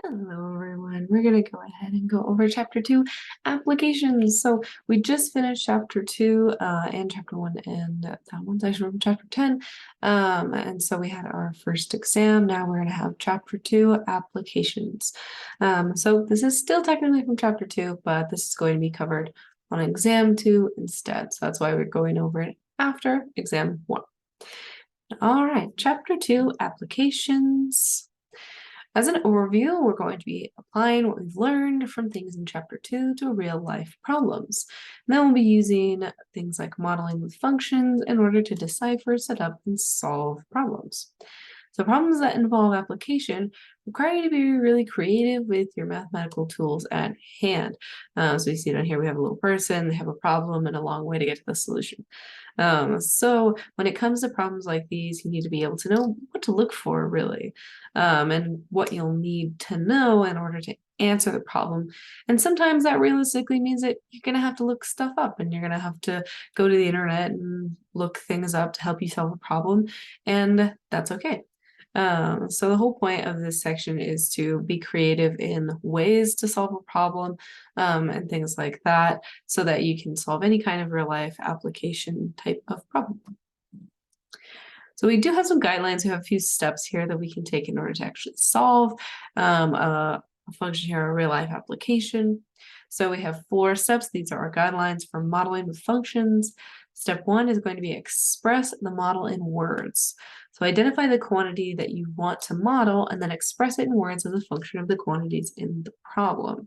Hello, everyone. We're going to go ahead and go over chapter 2 applications. So we just finished chapter 2 and chapter 1 and that one section from chapter 10. And so we had our first exam. Now we're going to have chapter 2 applications. So this is still technically from chapter 2, but this is going to be covered on exam 2 instead. So that's why we're going over it after exam 1. All right, chapter 2 applications. As an overview, we're going to be applying what we've learned from things in chapter 2 to real life problems. And then we'll be using things like modeling with functions in order to decipher, set up, and solve problems. So problems that involve application require you to be really creative with your mathematical tools at hand. So you see down here, we have a little person, they have a problem, and a long way to get to the solution. So when it comes to problems like these, you need to be able to know what to look for, really, and what you'll need to know in order to answer the problem. And sometimes that realistically means that you're going to have to look stuff up and you're going to have to go to the internet and look things up to help you solve a problem, and that's okay. So the whole point of this section is to be creative in ways to solve a problem and things like that so that you can solve any kind of real life application type of problem. So we do have some guidelines. We have a few steps here that we can take in order to actually solve a function here, a real life application. So we have 4 steps. These are our guidelines for modeling with functions. Step 1 is going to be express the model in words. So identify the quantity that you want to model and then express it in words as a function of the quantities in the problem.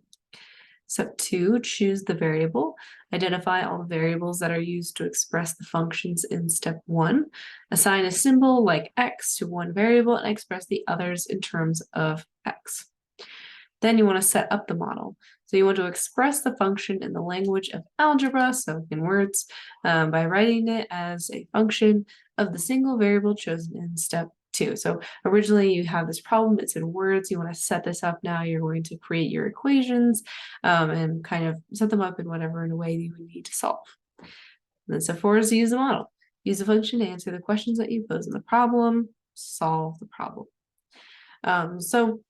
Step 2, choose the variable. Identify all the variables that are used to express the functions in step 1. Assign a symbol like x to one variable and express the others in terms of x. Then you want to set up the model. So you want to express the function in the language of algebra, so in words, by writing it as a function of the single variable chosen in step 2. So originally you have this problem, it's in words, you want to set this up now, you're going to create your equations and kind of set them up in whatever way you would need to solve. And then step 4 is to use the model. Use the function to answer the questions that you pose in the problem, solve the problem. So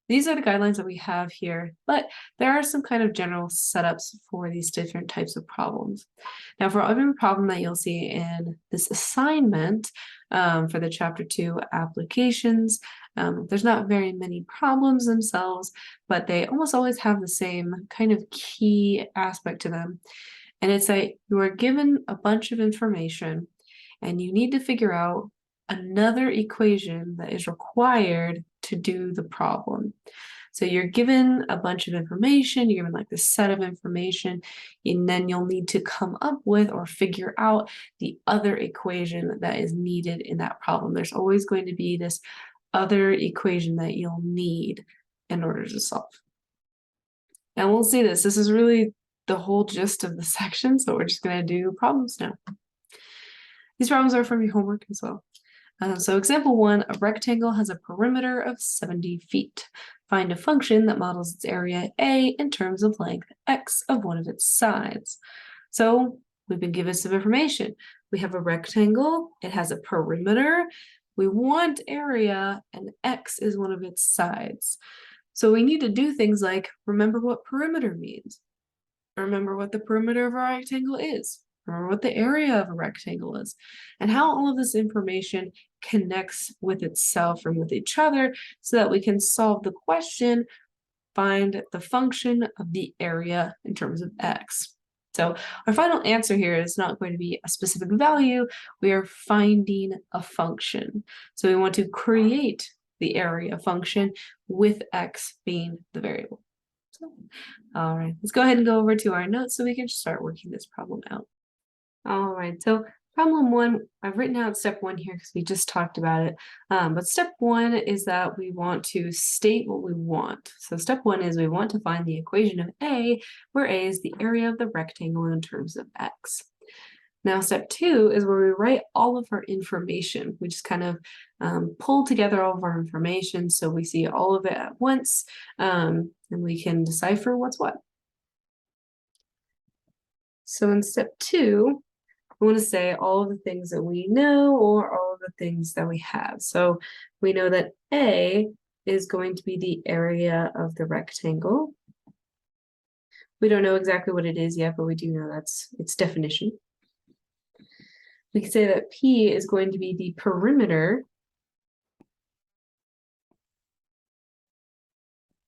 these are the guidelines that we have here, but there are some kind of general setups for these different types of problems. Now, for every problem that you'll see in this assignment for the chapter 2 applications, there's not very many problems themselves, but they almost always have the same kind of key aspect to them. And it's that you are given a bunch of information and you need to figure out another equation that is required to do the problem. So you're given a bunch of information, you're given like this set of information, and then you'll need to come up with or figure out the other equation that is needed in that problem. There's always going to be this other equation that you'll need in order to solve. And we'll see this. This is really the whole gist of the section, so we're just going to do problems now. These problems are from your homework as well. So example 1, a rectangle has a perimeter of 70 feet. Find a function that models its area A in terms of length x of one of its sides. So we've been given some information. We have a rectangle, it has a perimeter, we want area, and x is one of its sides. So we need to do things like remember what perimeter means. Remember what the perimeter of a rectangle is. Remember what the area of a rectangle is, and how all of this information connects with itself and with each other so that we can solve the question, find the function of the area in terms of x. So our final answer here is not going to be a specific value, we are finding a function. So we want to create the area function with x being the variable. So, all right, let's go ahead and go over to our notes so we can start working this problem out. All right, so problem 1, I've written out step 1 here because we just talked about it. But step 1 is that we want to state what we want. So step 1 is we want to find the equation of A, where A is the area of the rectangle in terms of x. Now, step 2 is where we write all of our information. We just kind of pull together all of our information so we see all of it at once, and we can decipher what's what. So in step 2, we want to say all of the things that we know or all of the things that we have. So we know that A is going to be the area of the rectangle. We don't know exactly what it is yet, but we do know that's its definition. We can say that P is going to be the perimeter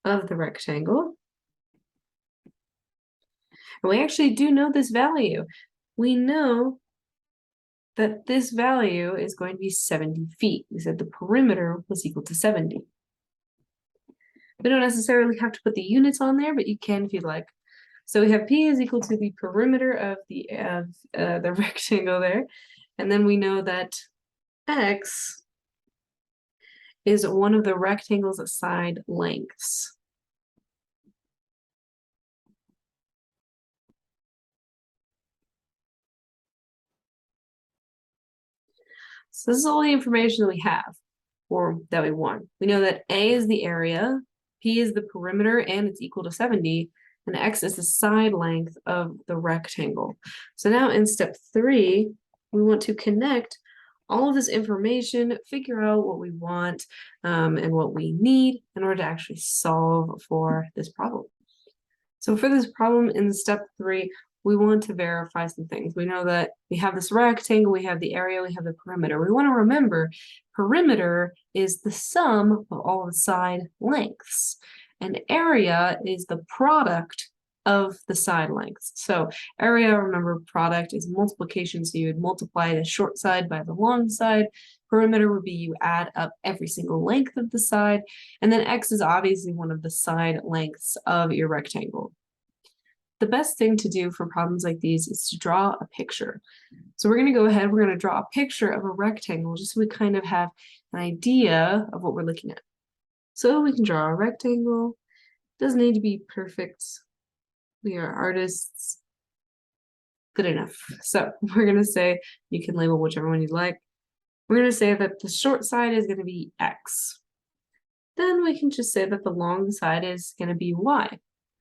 of the rectangle. And we actually do know this value. We know that this value is going to be 70 feet. We said the perimeter was equal to 70. We don't necessarily have to put the units on there, but you can if you'd like. So we have P is equal to the perimeter of the rectangle there. And then we know that X is one of the rectangle's side lengths. So this is all the information that we have, or that we want. We know that A is the area, P is the perimeter, and it's equal to 70, and X is the side length of the rectangle. So now in step 3, we want to connect all of this information, figure out what we want and what we need in order to actually solve for this problem. So for this problem in step 3, we want to verify some things. We know that we have this rectangle, we have the area, we have the perimeter. We want to remember perimeter is the sum of all the side lengths, and area is the product of the side lengths. So area, remember, product is multiplication, so you would multiply the short side by the long side. Perimeter would be you add up every single length of the side, and then X is obviously one of the side lengths of your rectangle. The best thing to do for problems like these is to draw a picture. So we're going to go ahead, we're going to draw a picture of a rectangle just so we kind of have an idea of what we're looking at. So we can draw a rectangle. It doesn't need to be perfect. We are artists. Good enough. So we're going to say, you can label whichever one you'd like. We're going to say that the short side is going to be X. Then we can just say that the long side is going to be Y.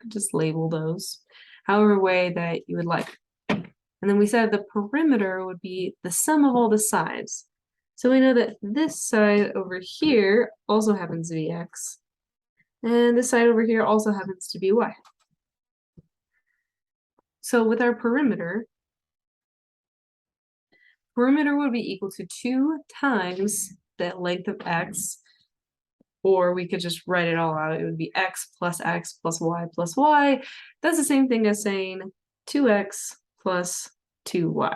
Just label those however way that you would like. And then we said the perimeter would be the sum of all the sides. So we know that this side over here also happens to be X. And this side over here also happens to be Y. So with our perimeter would be equal to 2 times the length of X, or we could just write it all out. It would be X plus Y plus Y. That's the same thing as saying 2X plus 2Y.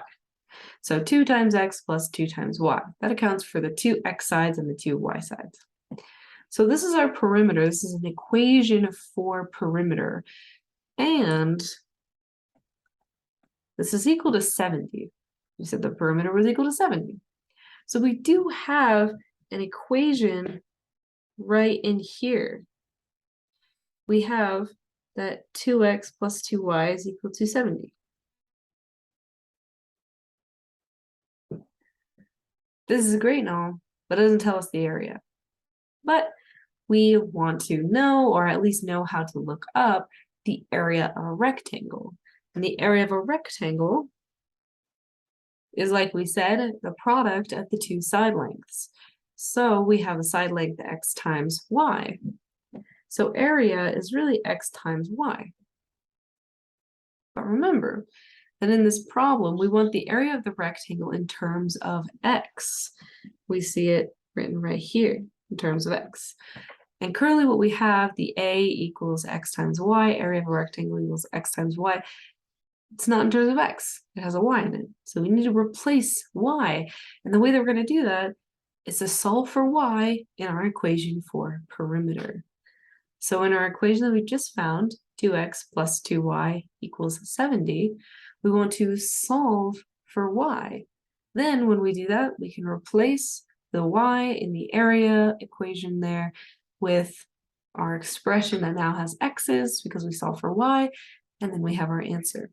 So 2 times X plus 2 times Y. That accounts for the 2 X sides and the 2 Y sides. So this is our perimeter. This is an equation for perimeter. And this is equal to 70. We said the perimeter was equal to 70. So we do have an equation right in here. We have that 2x plus 2y is equal to 70. This is great and all, but it doesn't tell us the area. But we want to know, or at least know how to look up, the area of a rectangle. And the area of a rectangle is, like we said, the product of the 2 side lengths. So we have a side length X times Y. So area is really X times Y. But remember that in this problem, we want the area of the rectangle in terms of X. We see it written right here in terms of X. And currently what we have, the A equals X times Y, area of a rectangle equals X times Y. It's not in terms of X, it has a Y in it. So we need to replace Y. And the way that we're going to do that is to solve for Y in our equation for perimeter. So in our equation that we just found, 2x plus 2y equals 70, we want to solve for Y. Then when we do that, we can replace the Y in the area equation there with our expression that now has X's because we solve for Y, and then we have our answer.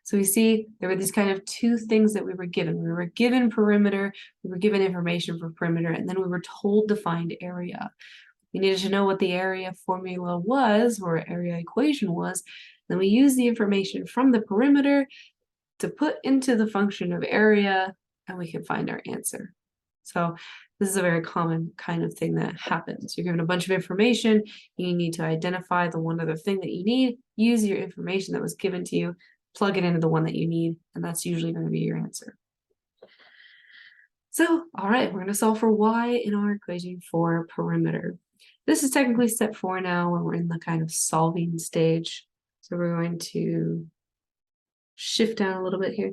So we see there were these kind of 2 things that we were given. We were given perimeter, we were given information for perimeter, and then we were told to find area. We needed to know what the area formula was, or area equation was. Then we used the information from the perimeter to put into the function of area, and we can find our answer. So this is a very common kind of thing that happens. You're given a bunch of information, you need to identify the one other thing that you need, use your information that was given to you, plug it into the one that you need, and that's usually going to be your answer. So, all right, we're going to solve for y in our equation for perimeter. This is technically step 4 now when we're in the kind of solving stage. So we're going to shift down a little bit here.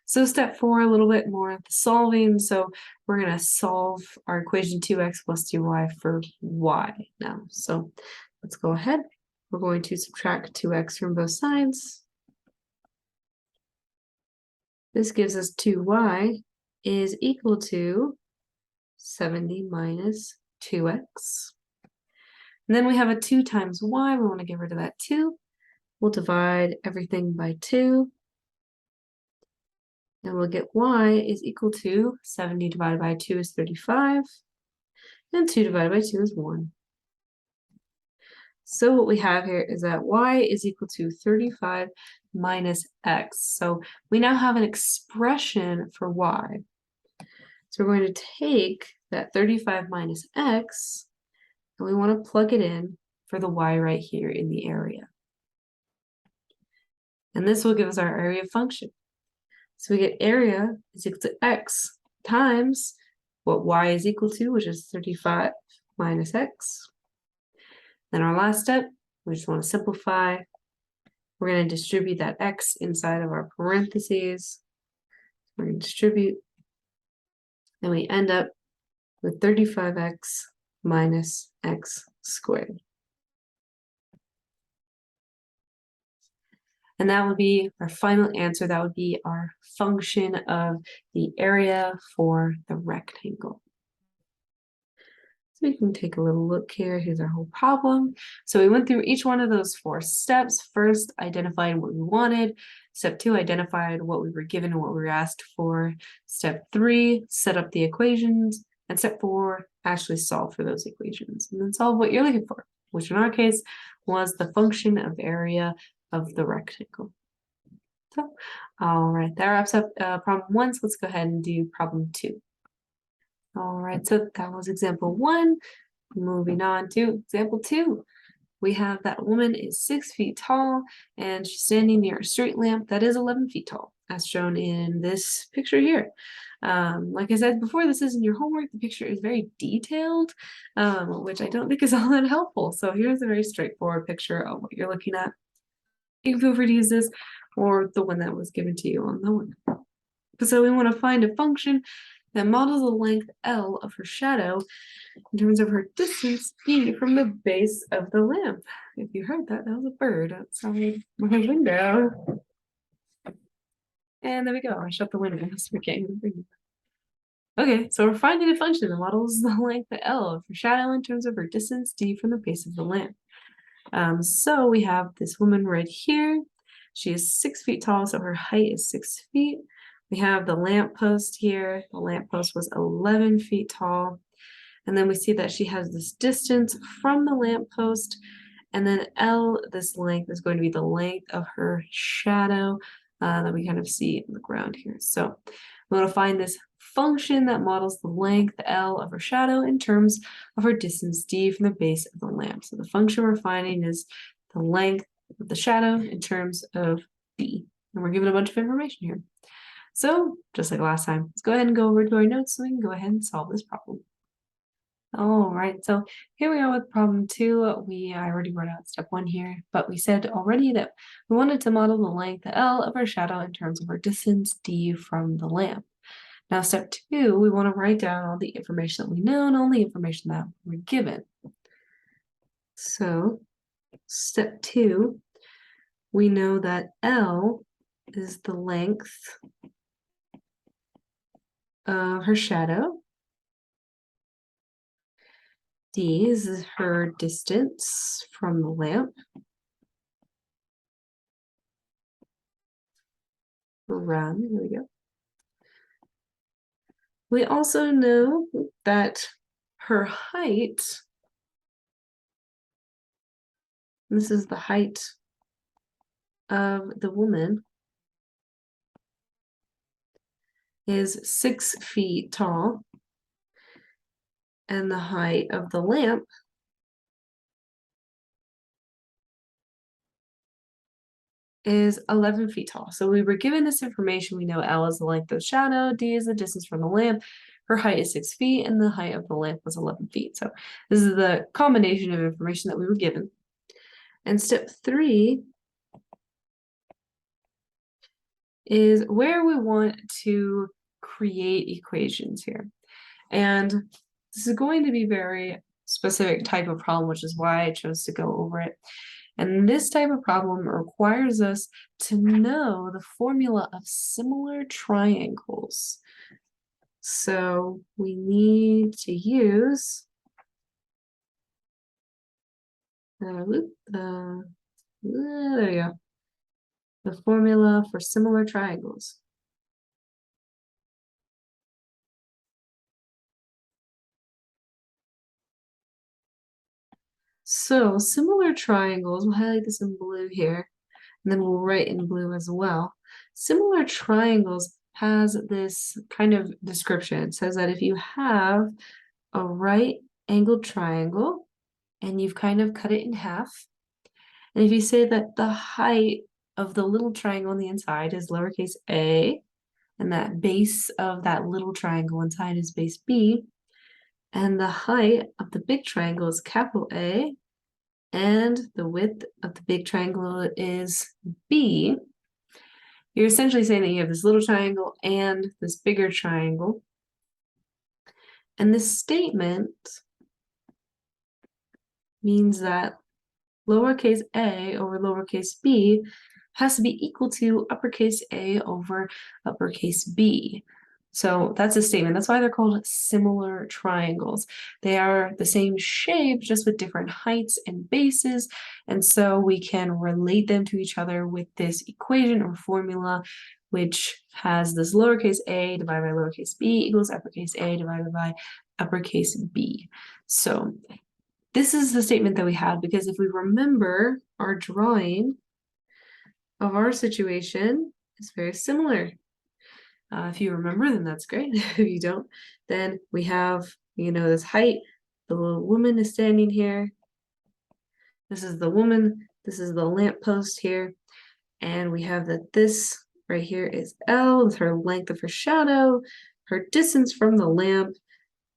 So step 4, a little bit more of the solving. So we're going to solve our equation 2x plus 2y for y now. So let's go ahead. We're going to subtract 2x from both sides. This gives us 2y is equal to 70 minus 2x. And then we have a 2 times y. We want to get rid of that 2. We'll divide everything by 2. And we'll get y is equal to 70 divided by 2 is 35. And 2 divided by 2 is 1. So what we have here is that y is equal to 35 minus x. So we now have an expression for y. So we're going to take that 35 minus x, and we want to plug it in for the y right here in the area. And this will give us our area function. So we get area is equal to x times what y is equal to, which is 35 minus x. Then our last step, we just want to simplify. We're going to distribute that x inside of our parentheses. We're going to distribute, and we end up with 35x minus x squared. And that would be our final answer. That would be our function of the area for the rectangle. So we can take a little look here. Here's our whole problem. So we went through each one of those 4 steps. First, identified what we wanted. Step 2, identified what we were given and what we were asked for. Step 3, set up the equations. And step 4, actually solve for those equations. And then solve what you're looking for, which in our case was the function of area of the rectangle. So, all right, that wraps up problem 1. So let's go ahead and do problem 2. All right, so that was example 1. Moving on to example 2. We have that woman is 6 feet tall and she's standing near a street lamp that is 11 feet tall, as shown in this picture here. Like I said before, this isn't your homework. The picture is very detailed, which I don't think is all that helpful. So here's a very straightforward picture of what you're looking at. You can feel free to use this or the one that was given to you on the one. So we want to find a function that models the length L of her shadow in terms of her distance B from the base of the lamp. If you heard that, that was a bird outside my window. And there we go. I shut the window so we can't even breathe. Okay, so we're finding a function that models the length L of her shadow in terms of her distance D from the base of the lamp. So we have this woman right here. She is 6 feet tall, so her height is 6 feet. We have the lamppost here. The lamppost was 11 feet tall. And then we see that she has this distance from the lamppost. And then L, this length, is going to be the length of her shadow that we kind of see in the ground here. So we want to find this function that models the length L of her shadow in terms of her distance D from the base of the lamp. So the function we're finding is the length of the shadow in terms of B. And we're given a bunch of information here. So just like last time, let's go ahead and go over to our notes so we can go ahead and solve this problem. All right, so here we are with problem 2. I already wrote out step 1 here, but we said already that we wanted to model the length L of our shadow in terms of our distance D from the lamp. Now step 2, we want to write down all the information that we know and all the information that we're given. So step 2, we know that L is the length of her shadow. D is her distance from the lamp. Run, here we go. We also know that her height, this is the height of the woman, is 6 feet tall, and the height of the lamp is 11 feet tall. So we were given this information. We know L is the length of the shadow, D is the distance from the lamp, her height is 6 feet, and the height of the lamp was 11 feet. So this is the combination of information that we were given. And step 3 is where we want to create equations here. And this is going to be very specific type of problem, which is why I chose to go over it. And this type of problem requires us to know the formula of similar triangles. So we need to use there we go. The formula for similar triangles. So similar triangles, we'll highlight this in blue here, and then we'll write in blue as well. Similar triangles has this kind of description. It says that if you have a right angled triangle and you've kind of cut it in half, and if you say that the height of the little triangle on the inside is lowercase a, and that base of that little triangle inside is base b, and the height of the big triangle is capital A, and the width of the big triangle is b, you're essentially saying that you have this little triangle and this bigger triangle. And this statement means that lowercase a over lowercase b has to be equal to uppercase A over uppercase B. So that's a statement. That's why they're called similar triangles. They are the same shape, just with different heights and bases. And so we can relate them to each other with this equation or formula, which has this lowercase a divided by lowercase b equals uppercase A divided by uppercase B. So this is the statement that we had, because if we remember our drawing of our situation, it's very similar. If you remember, then that's great. If you don't, then we have, this height. The little woman is standing here. This is the woman. This is the lamppost here. And we have that this right here is L, is her length of her shadow, her distance from the lamp.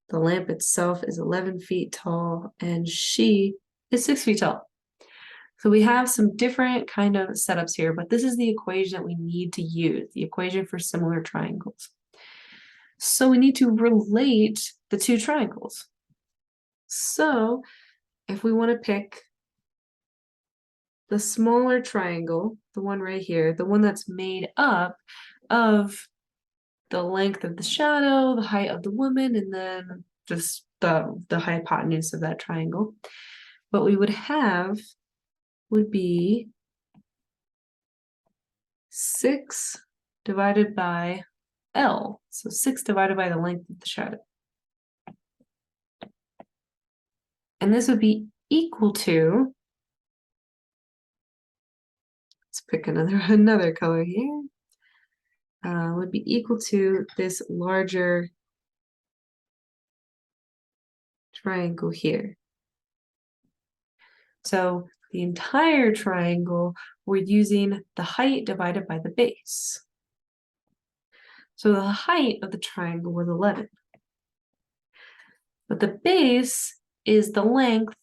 The lamp itself is 11 feet tall, and she is 6 feet tall. So we have some different kind of setups here, but this is the equation that we need to use, the equation for similar triangles. So we need to relate the two triangles. So if we want to pick the smaller triangle, the one right here, the one that's made up of the length of the shadow, the height of the woman, and then just the hypotenuse of that triangle, what we would have would be 6 divided by L. So 6 divided by the length of the shadow. And this would be equal to, let's pick another color here, would be equal to this larger triangle here. So the entire triangle, we're using the height divided by the base. So the height of the triangle was 11. But the base is the length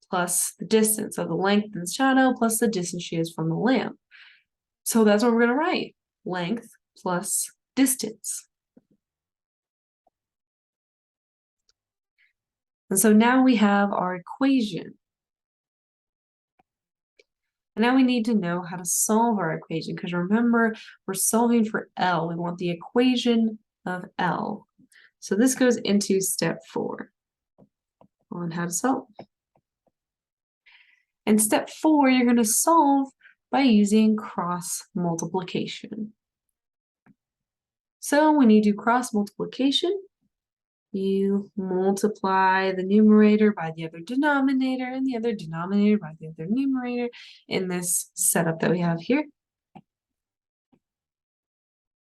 plus the distance. So the length of the shadow plus the distance she is from the lamp. So that's what we're going to write. Length plus distance. And so now we have our equation. And now we need to know how to solve our equation, because remember, we're solving for L. We want the equation of L. So this goes into step 4 on how to solve. And step 4, you're going to solve by using cross multiplication. So when you do cross multiplication, you multiply the numerator by the other denominator and the other denominator by the other numerator in this setup that we have here.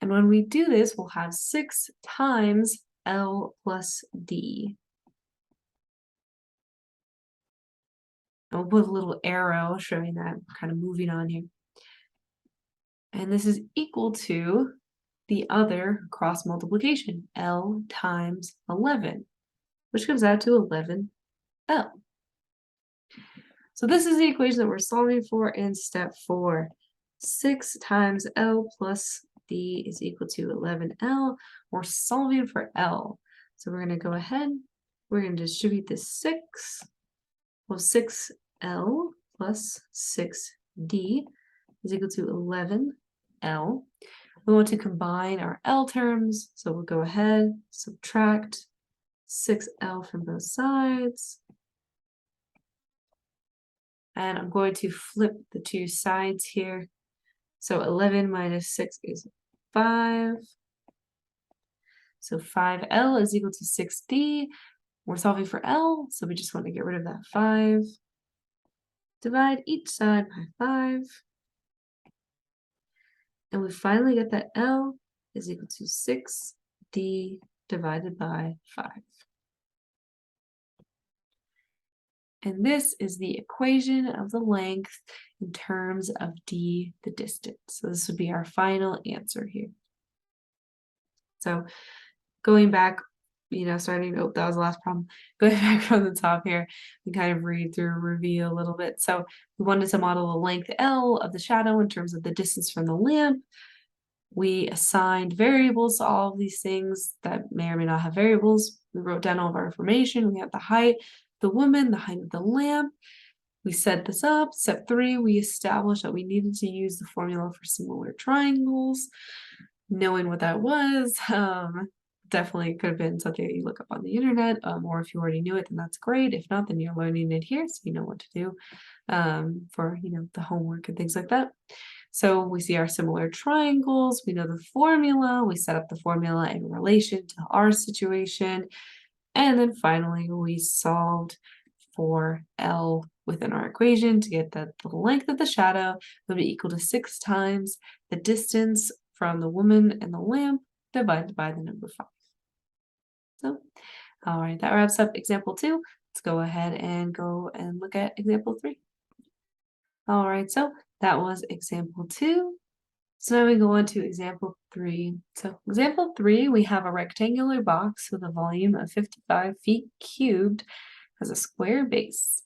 And when we do this, we'll have 6 times L plus D. And we'll put a little arrow showing that kind of moving on here. And this is equal to the other cross multiplication, L times 11, which comes out to 11L. So this is the equation that we're solving for in step 4. 6 times L plus D is equal to 11L. We're solving for L. So we're going to go ahead, we're going to distribute this 6. Well, 6L plus 6D is equal to 11L. We want to combine our L terms, so we'll go ahead, subtract 6L from both sides. And I'm going to flip the two sides here. So 11 minus 6 is 5. So 5L is equal to 6D. We're solving for L, so we just want to get rid of that 5. Divide each side by 5. And we finally get that L is equal to 6D divided by 5. And this is the equation of the length in terms of D, the distance. So this would be our final answer here. So going back, starting, that was the last problem. Going back from the top here, we kind of read through, review a little bit. So we wanted to model the length L of the shadow in terms of the distance from the lamp. We assigned variables to all of these things that may or may not have variables. We wrote down all of our information. We have the height, the woman, the height of the lamp. We set this up. Step 3, we established that we needed to use the formula for similar triangles. Knowing what that was, definitely could have been something that you look up on the internet, or if you already knew it, then that's great. If not, then you're learning it here, so you know what to do for the homework and things like that. So we see our similar triangles, we know the formula, we set up the formula in relation to our situation, and then finally we solved for L within our equation to get that the length of the shadow would be equal to 6 times the distance from the woman and the lamp divided by the number 5. So, all right, that wraps up example 2. Let's go ahead and look at example 3. All right, so that was example 2. So now we go on to example 3. So example 3, we have a rectangular box with a volume of 55 feet cubed, has a square base.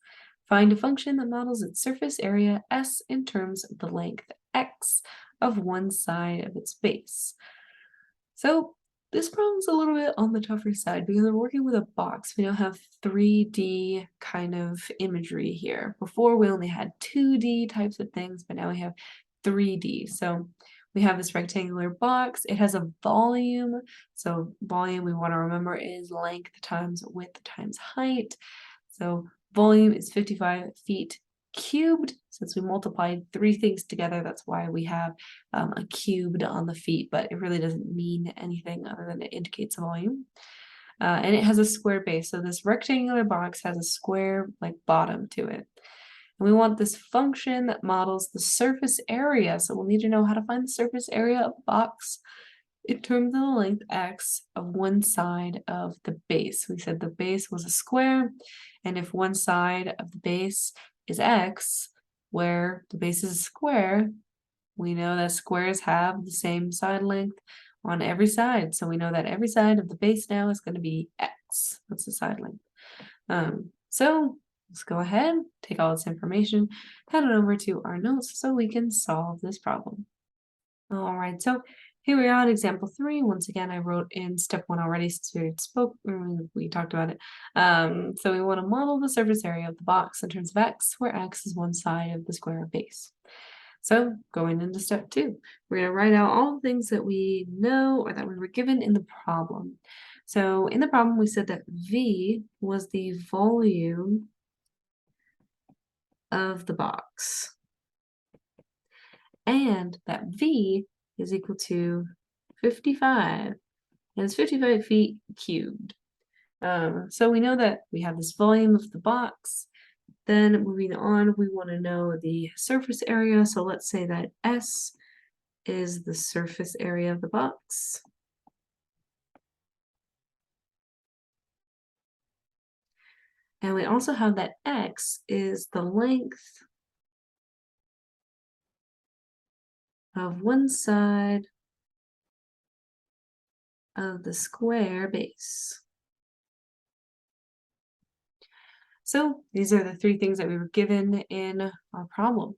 Find a function that models its surface area S in terms of the length X of one side of its base. So this problem's a little bit on the tougher side because we're working with a box. We don't have 3D kind of imagery here. Before we only had 2D types of things, but now we have 3D. So we have this rectangular box. It has a volume. So volume, we want to remember, is length times width times height. So volume is 55 feet cubed. Since we multiplied 3 things together, that's why we have a cubed on the feet, but it really doesn't mean anything other than it indicates a volume. And it has a square base. So this rectangular box has a square bottom to it. And we want this function that models the surface area. So we'll need to know how to find the surface area of a box in terms of the length X of one side of the base. We said the base was a square, and if one side of the base is X, where the base is a square, we know that squares have the same side length on every side. So we know that every side of the base now is going to be X. That's the side length. So let's go ahead, take all this information, head it over to our notes so we can solve this problem. All right, so here we are at example 3. Once again, I wrote in step 1 already, so we talked about it. So we want to model the surface area of the box in terms of X, where X is one side of the square base. So going into step 2, we're going to write out all the things that we know or that we were given in the problem. So in the problem, we said that V was the volume of the box, and that V is equal to 55, and it's 55 feet cubed. So we know that we have this volume of the box. Then moving on, we want to know the surface area. So let's say that S is the surface area of the box. And we also have that x is the length of one side of the square base. So these are the three things that we were given in our problem.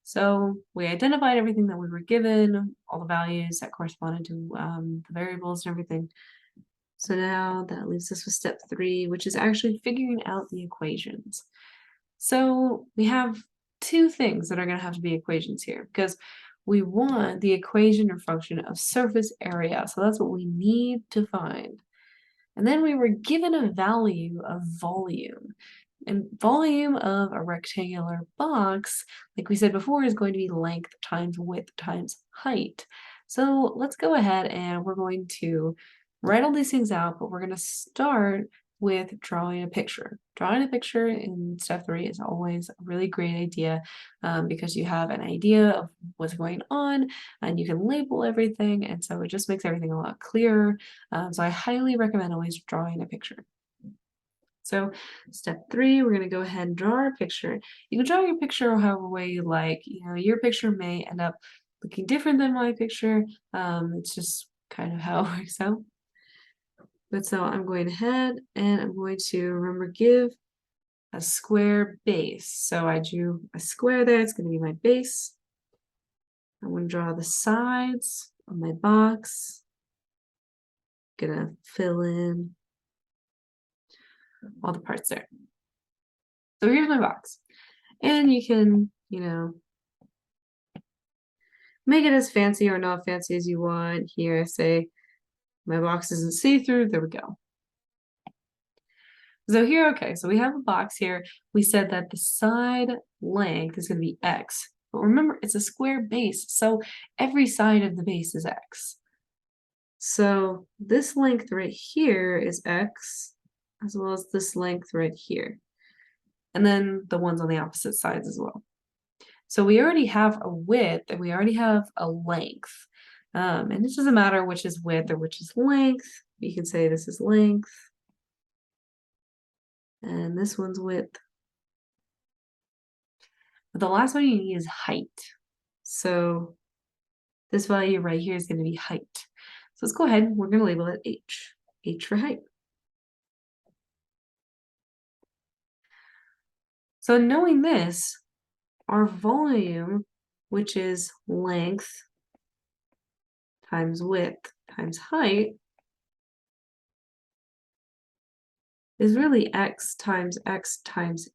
So we identified everything that we were given, all the values that corresponded to the variables and everything. So now that leaves us with step 3, which is actually figuring out the equations. So we have two things that are going to have to be equations here because we want the equation or function of surface area. So that's what we need to find. And then we were given a value of volume. And volume of a rectangular box, like we said before, is going to be length times width times height. So let's go ahead and we're going to write all these things out, but we're going to start with drawing a picture. Drawing a picture in step 3 is always a really great idea because you have an idea of what's going on and you can label everything, and so it just makes everything a lot clearer. So I highly recommend always drawing a picture. So step 3, we're going to go ahead and draw our picture. You can draw your picture however way you like. You know, your picture may end up looking different than my picture. It's just kind of how it works out. But so I'm going ahead and I'm going to remember give a square base. So I drew a square there. It's going to be my base. I'm going to draw the sides of my box. Gonna fill in all the parts there. So here's my box. And you can, you know, make it as fancy or not fancy as you want. Here, say my box isn't see-through. There we go. So here, okay, so we have a box here. We said that the side length is going to be x. But remember, it's a square base, so every side of the base is x. So this length right here is x, as well as this length right here. And then the ones on the opposite sides as well. So we already have a width and we already have a length. And it doesn't matter which is width or which is length. You can say this is length. And this one's width. But the last one you need is height. So this value right here is going to be height. So let's go ahead. We're going to label it h. H for height. So knowing this, our volume, which is length times width times height, is really x times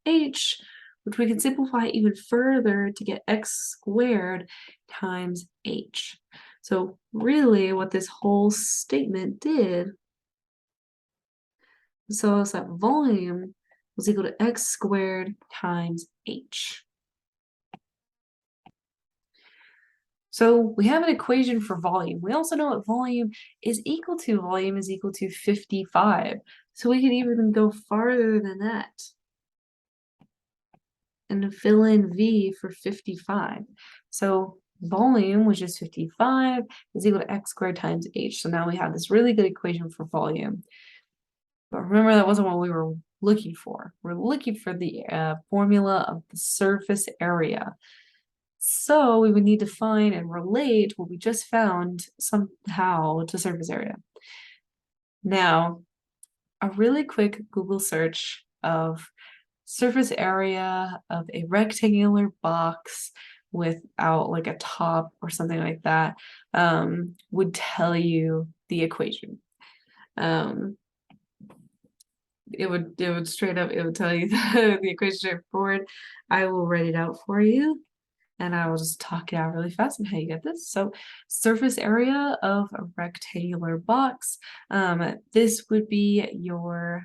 h, which we can simplify even further to get x squared times h. So really what this whole statement did was tell us that volume was equal to x squared times h. So we have an equation for volume. We also know what volume is equal to. Volume is equal to 55. So we can even go farther than that and fill in V for 55. So volume, which is 55, is equal to x squared times h. So now we have this really good equation for volume. But remember, that wasn't what we were looking for. We're looking for the formula of the surface area. So we would need to find and relate what we just found somehow to surface area. Now, a really quick Google search of surface area of a rectangular box without like a top or something like that would tell you the equation. It would straight up, it would tell you the equation straightforward. I will write it out for you. And I will just talk it out really fast on how you get this. So surface area of a rectangular box. This would be your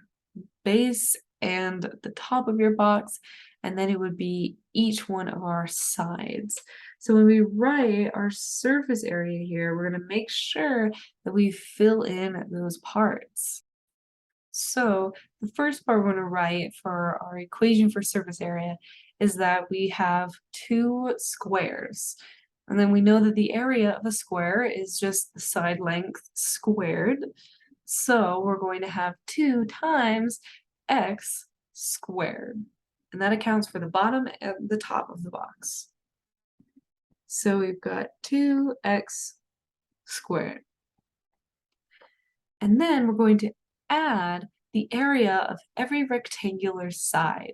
base and the top of your box, and then it would be each one of our sides. So when we write our surface area here, we're going to make sure that we fill in those parts. So the first part we're going to write for our equation for surface area is that we have two squares. And then we know that the area of a square is just the side length squared. So we're going to have 2 times x squared. And that accounts for the bottom and the top of the box. So we've got 2x squared. And then we're going to add the area of every rectangular side.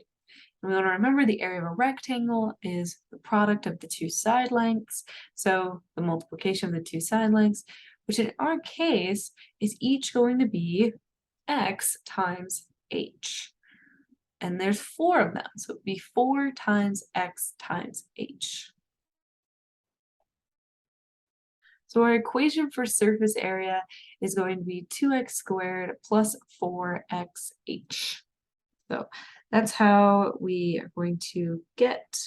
And we want to remember the area of a rectangle is the product of the 2 side lengths, so the multiplication of the 2 side lengths, which in our case is each going to be x times h. And there's 4 of them, so it would be 4 times x times h. So our equation for surface area is going to be 2x squared plus 4xh. So that's how we are going to get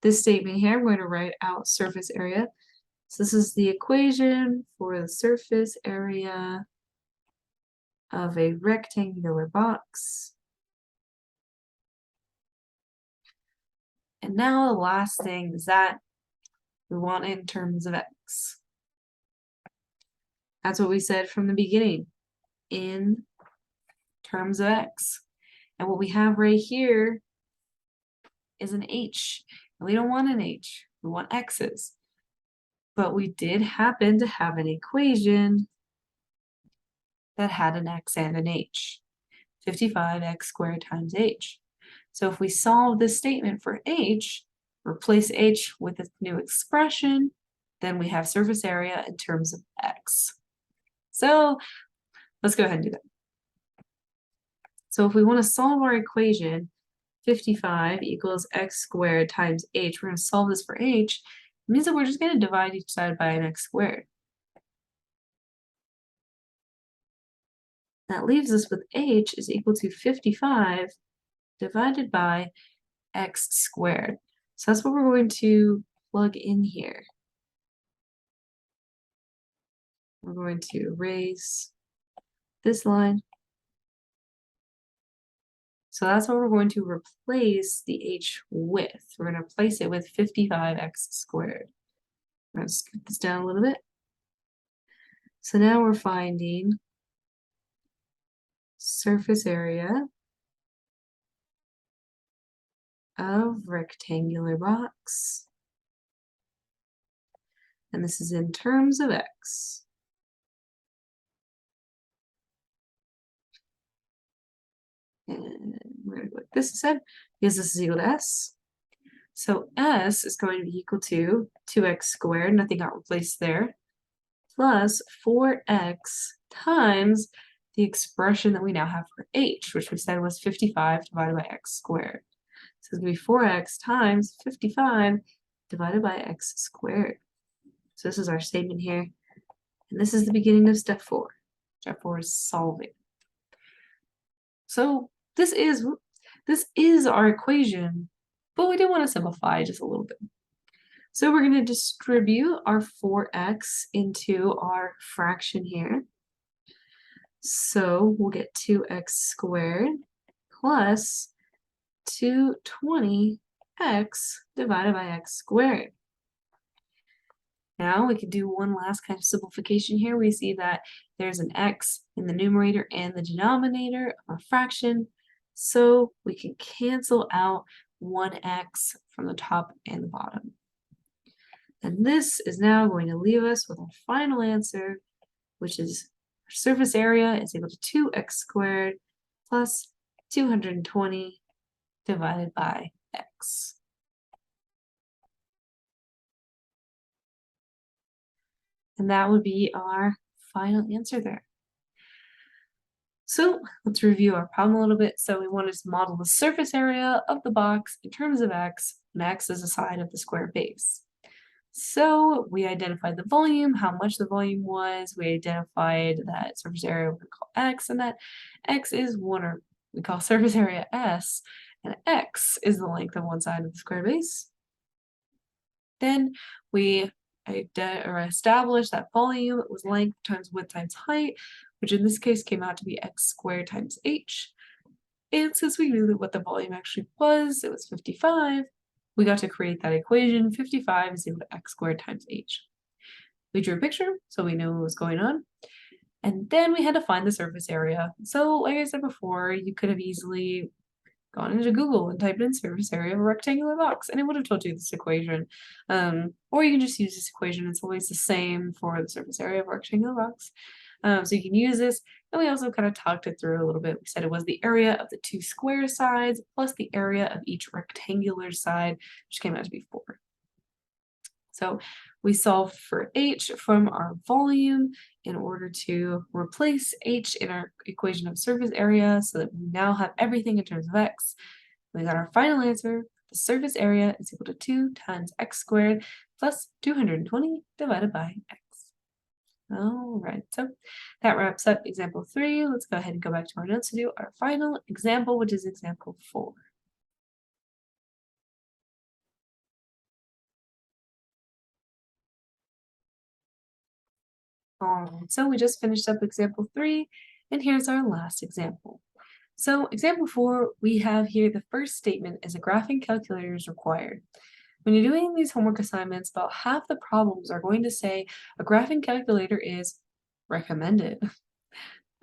this statement here. I'm going to write out surface area. So this is the equation for the surface area of a rectangular box. And now the last thing is that we want it in terms of x. That's what we said from the beginning, in terms of x. And what we have right here is an h. And we don't want an h, we want x's. But we did happen to have an equation that had an x and an h. 55x squared times h. So if we solve this statement for h, replace h with a new expression, then we have surface area in terms of x. So let's go ahead and do that. So if we want to solve our equation, 55 equals x squared times h, we're going to solve this for h. It means that we're just going to divide each side by an x squared. That leaves us with h is equal to 55 divided by x squared. So that's what we're going to plug in here. We're going to erase this line. So that's what we're going to replace the h with. We're going to replace it with 55x squared. I'm going to scoot this down a little bit. So now we're finding surface area of rectangular box. And this is in terms of x. And we're going to go like this instead, because this is equal to s. So s is going to be equal to 2x squared, nothing got replaced there, plus 4x times the expression that we now have for h, which we said was 55 divided by x squared. So it's going to be 4x times 55 divided by x squared. So this is our statement here. And this is the beginning of step 4. Step 4 is solving. So this is our equation, but we do want to simplify just a little bit. So we're going to distribute our 4x into our fraction here. So we'll get 2x squared plus 220x divided by x squared. Now we can do one last kind of simplification here. We see that there's an x in the numerator and the denominator of our fraction, so we can cancel out 1x from the top and the bottom. And this is now going to leave us with our final answer, which is our surface area is equal to 2x squared plus 220 divided by x. And that would be our final answer there. So let's review our problem a little bit. So we wanted to model the surface area of the box in terms of x, and x is the side of the square base. So we identified the volume, how much the volume was. We identified that surface area we call x, and that x is we call surface area s, and x is the length of one side of the square base. Then we established that volume was length times width times height, which in this case came out to be x squared times h. And since we knew that what the volume actually was, it was 55, we got to create that equation. 55 is equal to x squared times h. We drew a picture so we knew what was going on. And then we had to find the surface area. So like I said before, you could have easily gone into Google and typed in surface area of a rectangular box, and it would have told you this equation. Or you can just use this equation. It's always the same for the surface area of a rectangular box. So you can use this. And we also kind of talked it through a little bit. We said it was the area of the two square sides plus the area of each rectangular side, which came out to be 4. So we solve for h from our volume in order to replace h in our equation of surface area so that we now have everything in terms of x. We got our final answer. The surface area is equal to 2 times x squared plus 220 divided by x. All right, so that wraps up example 3. Let's go ahead and go back to our notes to do our final example, which is example 4. Alright, so we just finished up example 3, and here's our last example. So example 4, we have here the first statement is a graphing calculator is required. When you're doing these homework assignments, about half the problems are going to say a graphing calculator is recommended.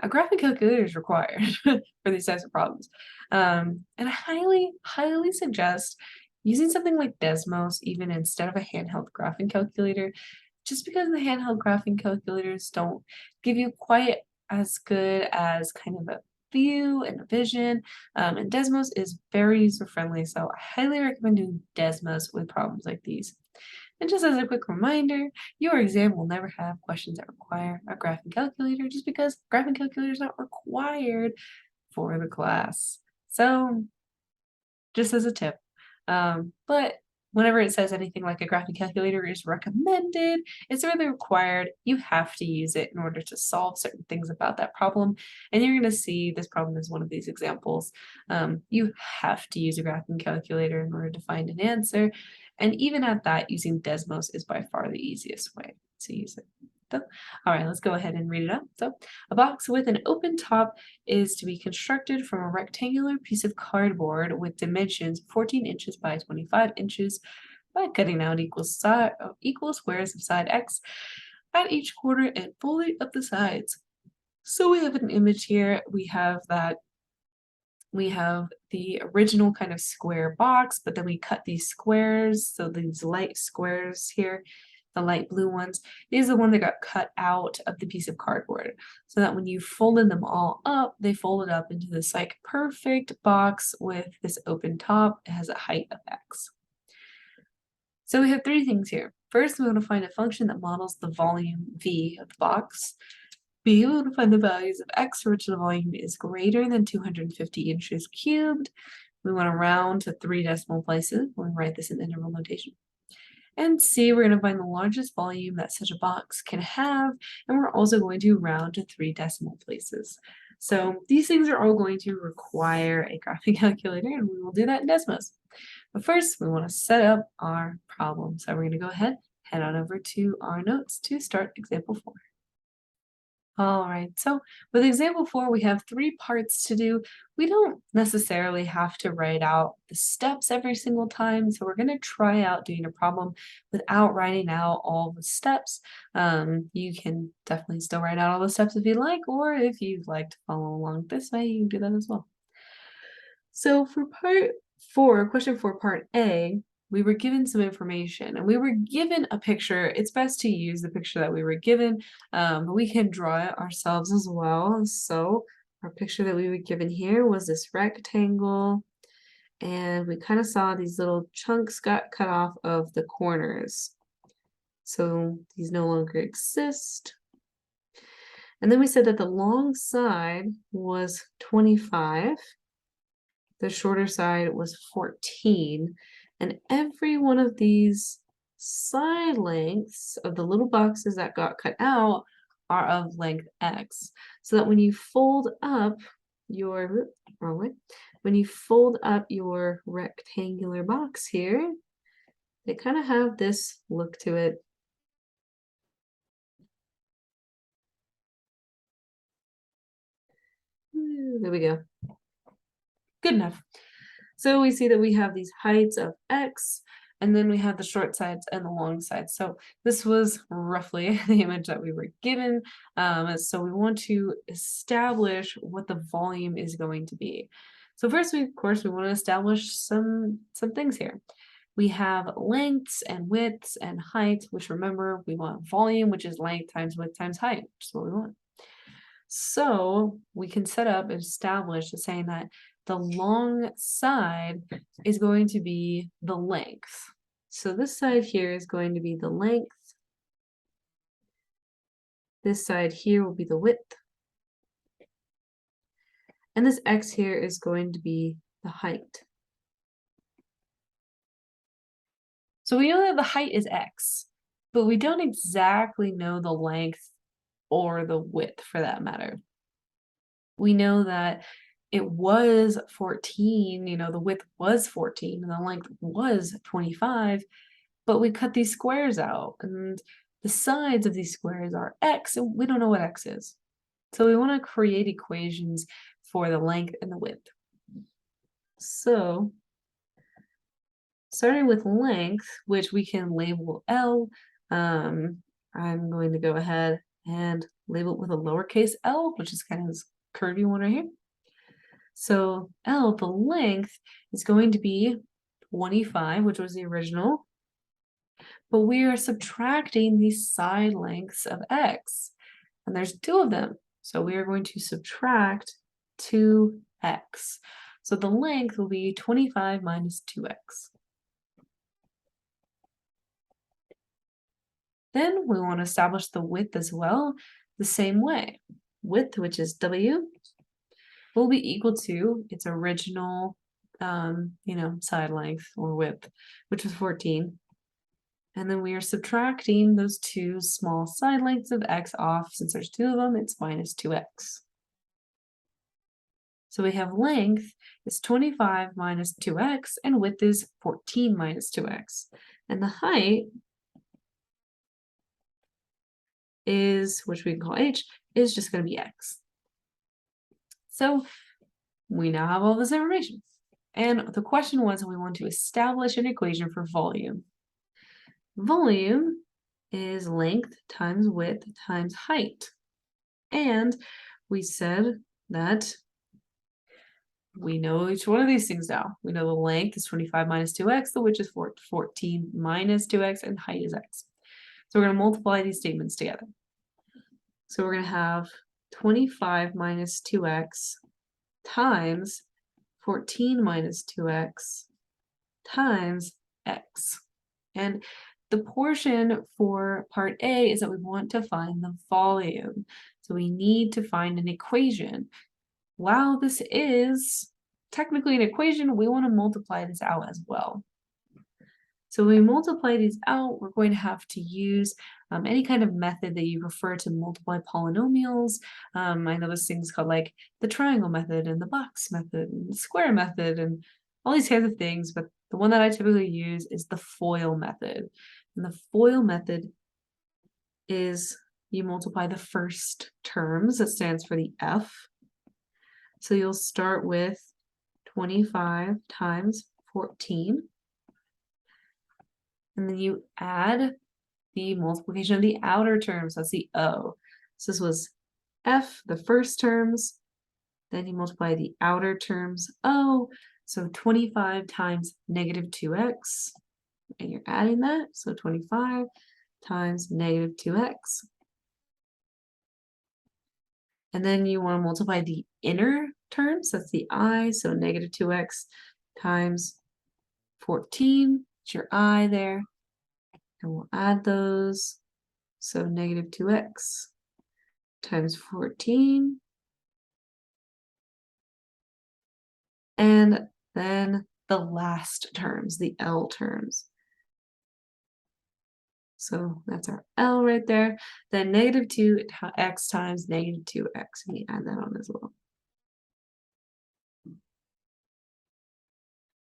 A graphing calculator is required for these types of problems. And I highly suggest using something like Desmos even instead of a handheld graphing calculator, just because the handheld graphing calculators don't give you quite as good as kind of a view and a vision, and Desmos is very user friendly, so I highly recommend doing Desmos with problems like these. And just as a quick reminder, your exam will never have questions that require a graphing calculator just because graphing calculator is not required for the class. So just as a tip. But whenever it says anything like a graphing calculator is recommended, it's really required. You have to use it in order to solve certain things about that problem. And you're going to see this problem is one of these examples. You have to use a graphing calculator in order to find an answer. And even at that, using Desmos is by far the easiest way to use it. So, all right, let's go ahead and read it out. So, a box with an open top is to be constructed from a rectangular piece of cardboard with dimensions 14 inches by 25 inches by cutting out equal squares of side x at each corner and fully up the sides. So we have an image here. We have the original kind of square box, but then we cut these squares. So these light squares here, the light blue ones, these are the ones that got cut out of the piece of cardboard. So that when you folded them all up, they folded up into this like perfect box with this open top. It has a height of x. So we have 3 things here. First, we want to find a function that models the volume V of the box. Be able to find the values of x for which the volume is greater than 250 inches cubed. We want to round to 3 decimal places when we write this in interval notation. And C, we're going to find the largest volume that such a box can have, and we're also going to round to 3 decimal places. So these things are all going to require a graphing calculator, and we will do that in Desmos. But first, we want to set up our problem. So we're going to go ahead, head on over to our notes to start example 4. All right, so with example 4, we have 3 parts to do. We don't necessarily have to write out the steps every single time, so we're going to try out doing a problem without writing out all the steps. You can definitely still write out all the steps if you like, or if you'd like to follow along this way, you can do that as well. So for part 4, question 4, part A, we were given some information and we were given a picture. It's best to use the picture that we were given, but we can draw it ourselves as well. So our picture that we were given here was this rectangle, and we kind of saw these little chunks got cut off of the corners. So these no longer exist. And then we said that the long side was 25. The shorter side was 14, and every one of these side lengths of the little boxes that got cut out are of length x. So that when you fold up your, wrong way, when you fold up your rectangular box here, they kind of have this look to it. There we go. Good enough. So we see that we have these heights of x, and then we have the short sides and the long sides. So this was roughly the image that we were given. So we want to establish what the volume is going to be. So first, of course, we want to establish some things here. We have lengths and widths and height, which remember we want volume, which is length times width times height, which is what we want. So we can set up and establish saying that the long side is going to be the length. So this side here is going to be the length. This side here will be the width. And this x here is going to be the height. So we know that the height is x, but we don't exactly know the length or the width for that matter. We know that it was 14, the width was 14 and the length was 25, but we cut these squares out and the sides of these squares are x and we don't know what x is. So we want to create equations for the length and the width. So starting with length, which we can label L, I'm going to go ahead and label it with a lowercase l, which is kind of this curvy one right here. So L, the length, is going to be 25, which was the original, but we are subtracting the side lengths of x, and there's two of them. So we are going to subtract 2x. So the length will be 25 minus 2x. Then we want to establish the width as well, the same way. Width, which is W, will be equal to its original, side length or width, which was 14. And then we are subtracting those two small side lengths of x off. Since there's two of them, it's minus 2x. So we have length is 25 minus 2x, and width is 14 minus 2x. And the height is, which we can call h, is just going to be x. So we now have all this information. And the question was, we want to establish an equation for volume. Volume is length times width times height. And we said that we know each one of these things now. We know the length is 25 minus 2x, the width is 14 minus 2x, and height is x. So we're going to multiply these statements together. So we're going to have 25 minus 2x times 14 minus 2x times x. And the portion for part A is that we want to find the volume. So we need to find an equation. While this is technically an equation, we want to multiply this out as well. So when we multiply these out, we're going to have to use any kind of method that you prefer to multiply polynomials. I know this thing's called like the triangle method and the box method and the square method and all these kinds of things, but the one that I typically use is the FOIL method. And the FOIL method is you multiply the first terms, that stands for the F. So you'll start with 25 times 14. And then you add the multiplication of the outer terms, that's the O. So this was F, the first terms, then you multiply the outer terms O, so 25 times negative 2x, and you're adding that, so 25 times negative 2x. And then you want to multiply the inner terms, that's the I, so negative 2x times 14, it's your I there, and we'll add those, so negative 2x times 14, and then the last terms, the L terms. So that's our L right there. Then negative 2x times negative 2x. And we add that on as well.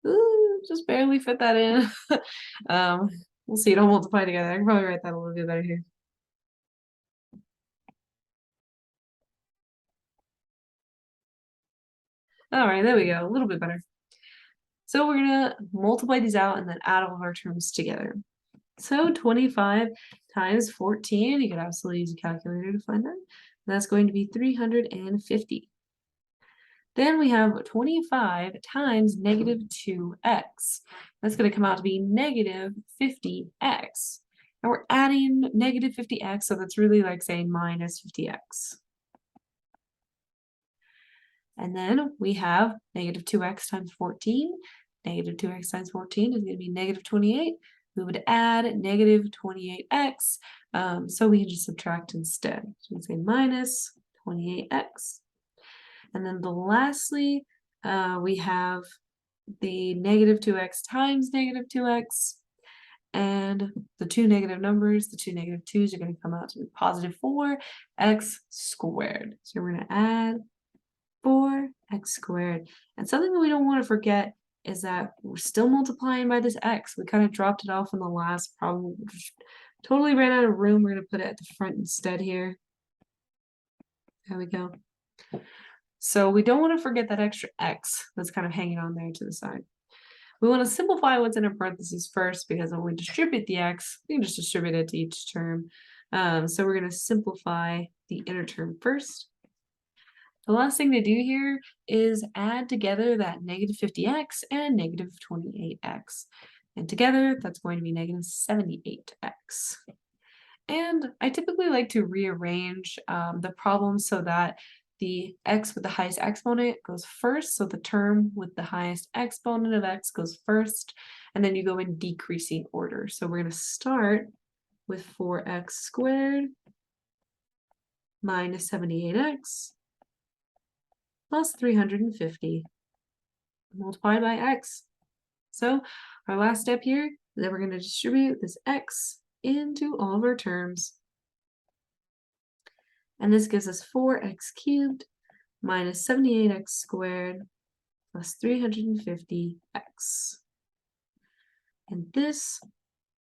Ooh, just barely fit that in. We'll see, don't multiply together. I can probably write that a little bit better here. All right, there we go, a little bit better. So we're gonna multiply these out and then add all of our terms together. So 25 times 14, you could absolutely use a calculator to find that. That's going to be 350. Then we have 25 times negative 2x. That's going to come out to be negative 50x. And we're adding negative 50x, so that's really like saying minus 50x. And then we have negative 2x times 14. Negative 2x times 14 is going to be negative 28. We would add negative 28x, so we can just subtract instead. So we can say minus 28x. And then lastly, we have the negative 2x times negative 2x. And the two negative numbers, the two negative 2's are going to come out to be positive 4x squared. So we're going to add 4x squared. And something that we don't want to forget is that we're still multiplying by this x. We kind of dropped it off in the last problem. Totally ran out of room. We're going to put it at the front instead here. There we go. So we don't want to forget that extra x that's kind of hanging on there to the side. We want to simplify what's in our parentheses first, because when we distribute the x, we can just distribute it to each term. So we're going to simplify the inner term first. The last thing to do here is add together that negative 50x and negative 28x. And together, that's going to be negative 78x. And I typically like to rearrange the problem so that the x with the highest exponent goes first. So the term with the highest exponent of x goes first. And then you go in decreasing order. So we're going to start with 4x squared minus 78x plus 350 multiplied by x. So our last step here is that we're going to distribute this x into all of our terms. And this gives us 4x cubed minus 78x squared plus 350x. And this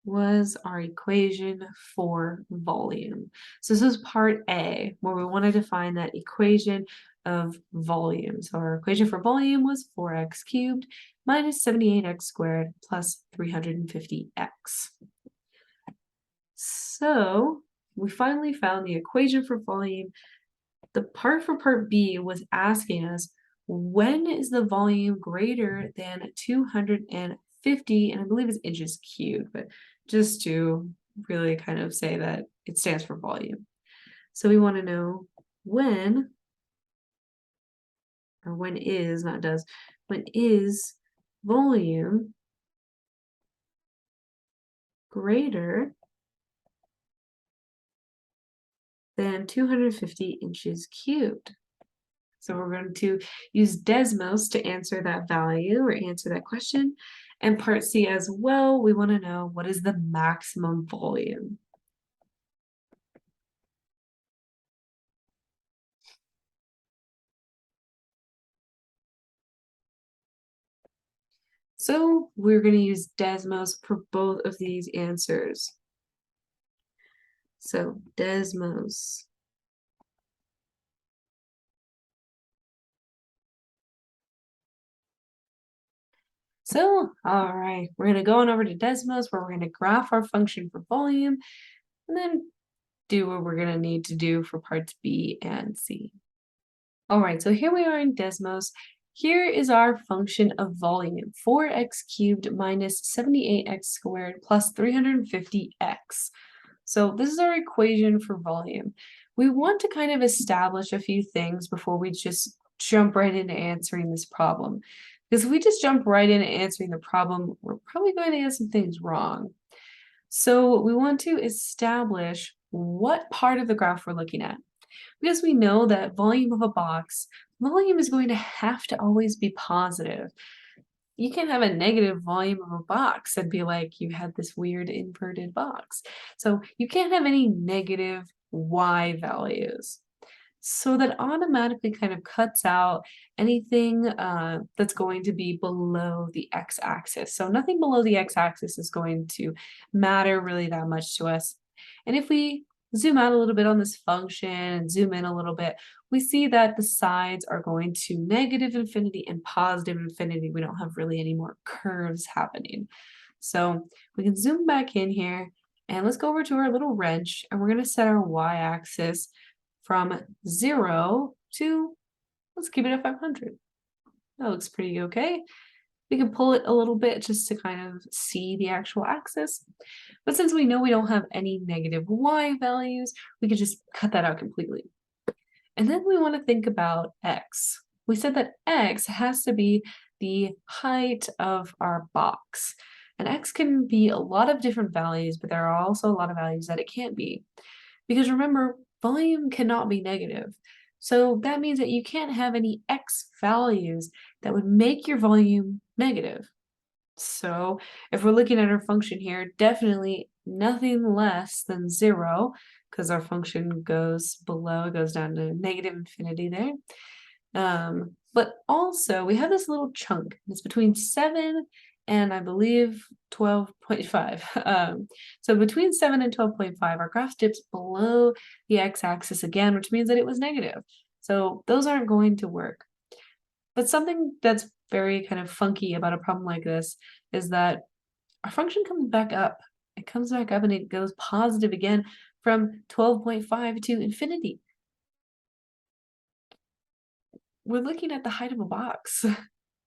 was our equation for volume. So this is part A, where we wanted to find that equation of volume. So our equation for volume was 4x cubed minus 78x squared plus 350x. So we finally found the equation for volume. The part for part B was asking us, when is the volume greater than 250, and I believe it's inches cubed, but just to really kind of say that it stands for volume. So we want to know when, or when is, not does, when is volume greater than 250 inches cubed. So we're going to use Desmos to answer that value or answer that question. And part C as well, we want to know what is the maximum volume. So we're going to use Desmos for both of these answers. So Desmos. So, all right, we're going to go on over to Desmos, where we're going to graph our function for volume and then do what we're going to need to do for parts B and C. All right, so here we are in Desmos. Here is our function of volume, 4x cubed minus 78x squared plus 350x. So this is our equation for volume. We want to kind of establish a few things before we just jump right into answering this problem. Because if we just jump right into answering the problem, we're probably going to get some things wrong. So we want to establish what part of the graph we're looking at. Because we know that volume of a box, volume is going to have to always be positive. You can't have a negative volume of a box and be like you had this weird inverted box. So you can't have any negative y values. So that automatically kind of cuts out anything that's going to be below the x-axis. So nothing below the x-axis is going to matter really that much to us. And if we zoom out a little bit on this function and zoom in a little bit, we see that the sides are going to negative infinity and positive infinity. We don't have really any more curves happening. So we can zoom back in here and let's go over to our little wrench and we're going to set our y-axis from 0 to, let's keep it at 500. That looks pretty okay. We can pull it a little bit just to kind of see the actual axis. But since we know we don't have any negative y values, we could just cut that out completely. And then we want to think about x. We said that x has to be the height of our box. And x can be a lot of different values, but there are also a lot of values that it can't be. Because remember, volume cannot be negative. So that means that you can't have any x values that would make your volume negative. So if we're looking at our function here, definitely nothing less than 0, because our function goes below, it goes down to negative infinity there. But also we have this little chunk. It's between 7 and I believe 12.5. So between 7 and 12.5, our graph dips below the x-axis again, which means that it was negative. So those aren't going to work. But something that's very kind of funky about a problem like this is that our function comes back up. It comes back up and it goes positive again from 12.5 to infinity. We're looking at the height of a box.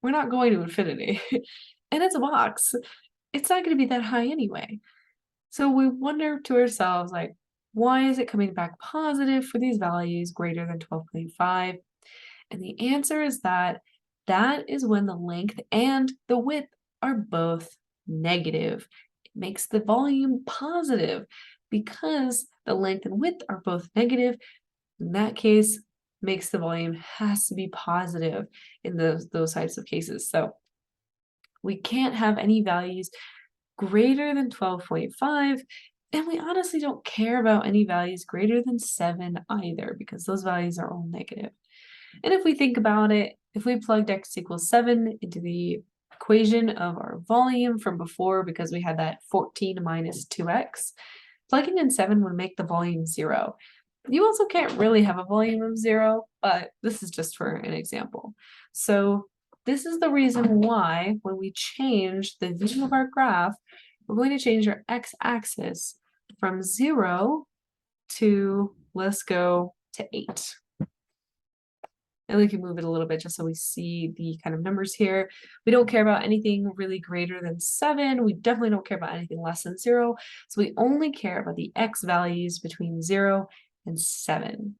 We're not going to infinity. And it's a box. It's not going to be that high anyway. So we wonder to ourselves, like, why is it coming back positive for these values greater than 12.5? And the answer is that is when the length and the width are both negative. It makes the volume positive because the length and width are both negative. In that case, makes the volume has to be positive in those types of cases. So we can't have any values greater than 12.5, and we honestly don't care about any values greater than 7 either, because those values are all negative. And if we think about it, if we plugged x equals 7 into the equation of our volume from before, because we had that 14 minus 2x, plugging in 7 would make the volume 0. You also can't really have a volume of 0, but this is just for an example. So this is the reason why when we change the view of our graph, we're going to change our x-axis from 0 to, let's go to 8. And we can move it a little bit just so we see the kind of numbers here. We don't care about anything really greater than 7. We definitely don't care about anything less than 0. So we only care about the x values between 0 and 7.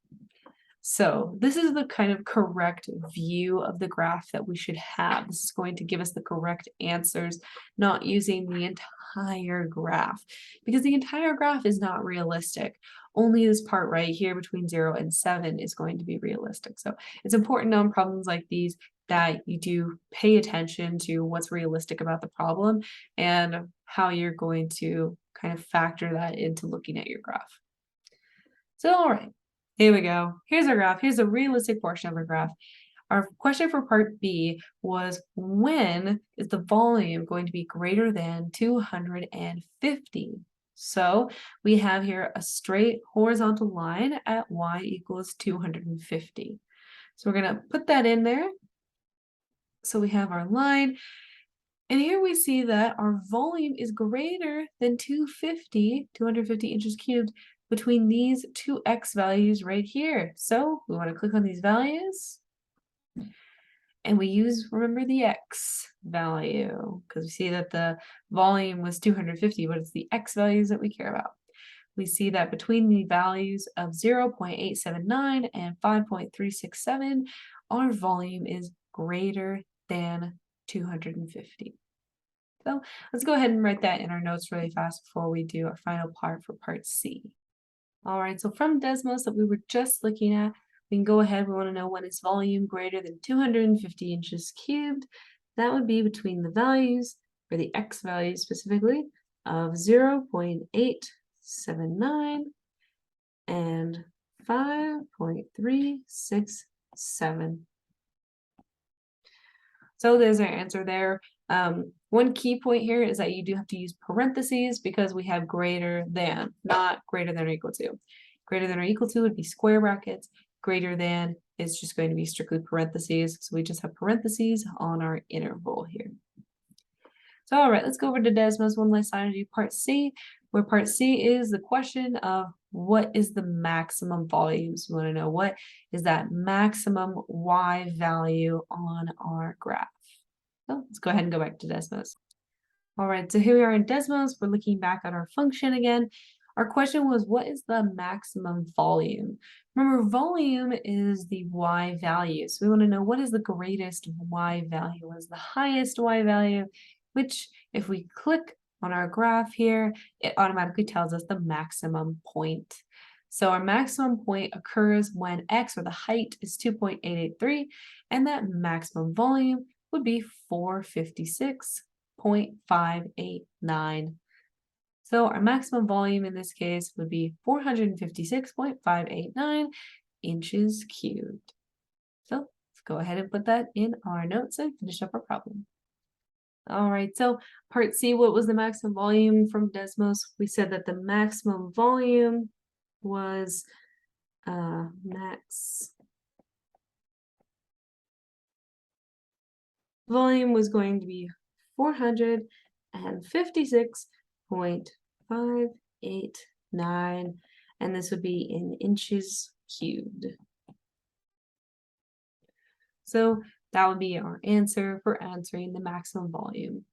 So this is the kind of correct view of the graph that we should have. This is going to give us the correct answers, not using the entire graph, because the entire graph is not realistic. Only this part right here between 0 and 7 is going to be realistic. So it's important on problems like these that you do pay attention to what's realistic about the problem and how you're going to kind of factor that into looking at your graph. So, all right. Here we go. Here's our graph. Here's a realistic portion of our graph. Our question for part B was, when is the volume going to be greater than 250? So we have here a straight horizontal line at y equals 250. So we're going to put that in there. So we have our line. And here we see that our volume is greater than 250 inches cubed between these two x values right here. So we want to click on these values and we use, remember, the x value, because we see that the volume was 250, but it's the x values that we care about. We see that between the values of 0.879 and 5.367, our volume is greater than 250. So let's go ahead and write that in our notes really fast before we do our final part for part C. All right, so from Desmos that we were just looking at, we can go ahead, we want to know when is volume greater than 250 inches cubed. That would be between the values, or the x value specifically, of 0.879 and 5.367. So there's our answer there. One key point here is that you do have to use parentheses because we have greater than, not greater than or equal to. Greater than or equal to would be square brackets. greater than is just going to be strictly parentheses. So we just have parentheses on our interval here. So, all right, let's go over to Desmos one last time to do part C, where part C is the question of what is the maximum volume. So we want to know what is that maximum Y value on our graph. So let's go ahead and go back to Desmos. All right, so here we are in Desmos. We're looking back at our function again. Our question was, what is the maximum volume? Remember, volume is the Y value. So we want to know what is the greatest Y value, what is the highest Y value, which if we click on our graph here, it automatically tells us the maximum point. So our maximum point occurs when X, or the height, is 2.883, and that maximum volume would be 456.589. So our maximum volume in this case would be 456.589 inches cubed. So let's go ahead and put that in our notes and finish up our problem. All right, so part C, what was the maximum volume from Desmos? We said that the maximum volume was volume was going to be 456.589, and this would be in inches cubed. So that would be our answer for answering the maximum volume.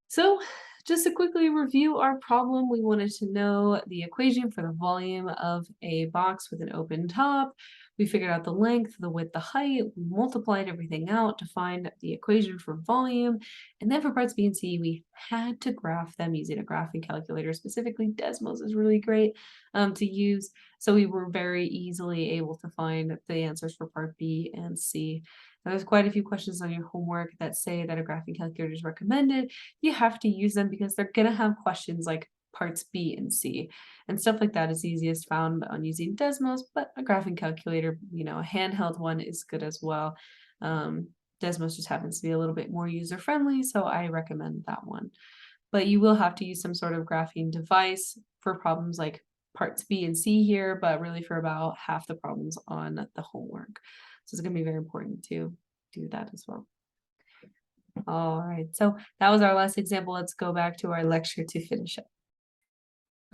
So just to quickly review our problem, we wanted to know the equation for the volume of a box with an open top. We figured out the length, the width, the height. We multiplied everything out to find the equation for volume. And then for parts B and C, we had to graph them using a graphing calculator. Specifically, Desmos is really great to use. So we were very easily able to find the answers for part B and C. Now, there's quite a few questions on your homework that say that a graphing calculator is recommended. You have to use them because they're going to have questions like parts B and C, and stuff like that is easiest found on using Desmos, but a graphing calculator, a handheld one is good as well. Desmos just happens to be a little bit more user-friendly, so I recommend that one. But you will have to use some sort of graphing device for problems like parts B and C here, but really for about half the problems on the homework. So it's going to be very important to do that as well. All right, so that was our last example. Let's go back to our lecture to finish up.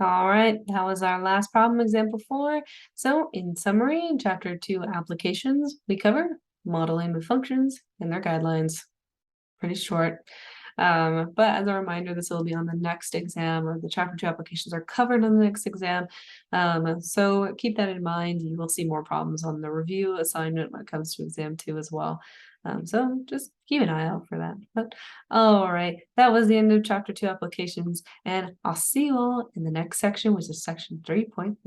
All right, that was our last problem, example 4. So in summary, in chapter 2 applications, we cover modeling with functions and their guidelines. Pretty short. But as a reminder, this will be on the next exam, or the chapter 2 applications are covered on the next exam. So keep that in mind. You will see more problems on the review assignment when it comes to exam 2 as well. So just keep an eye out for that. But all right, that was the end of chapter 2 applications, and I'll see you all in the next section, which is section 3.1.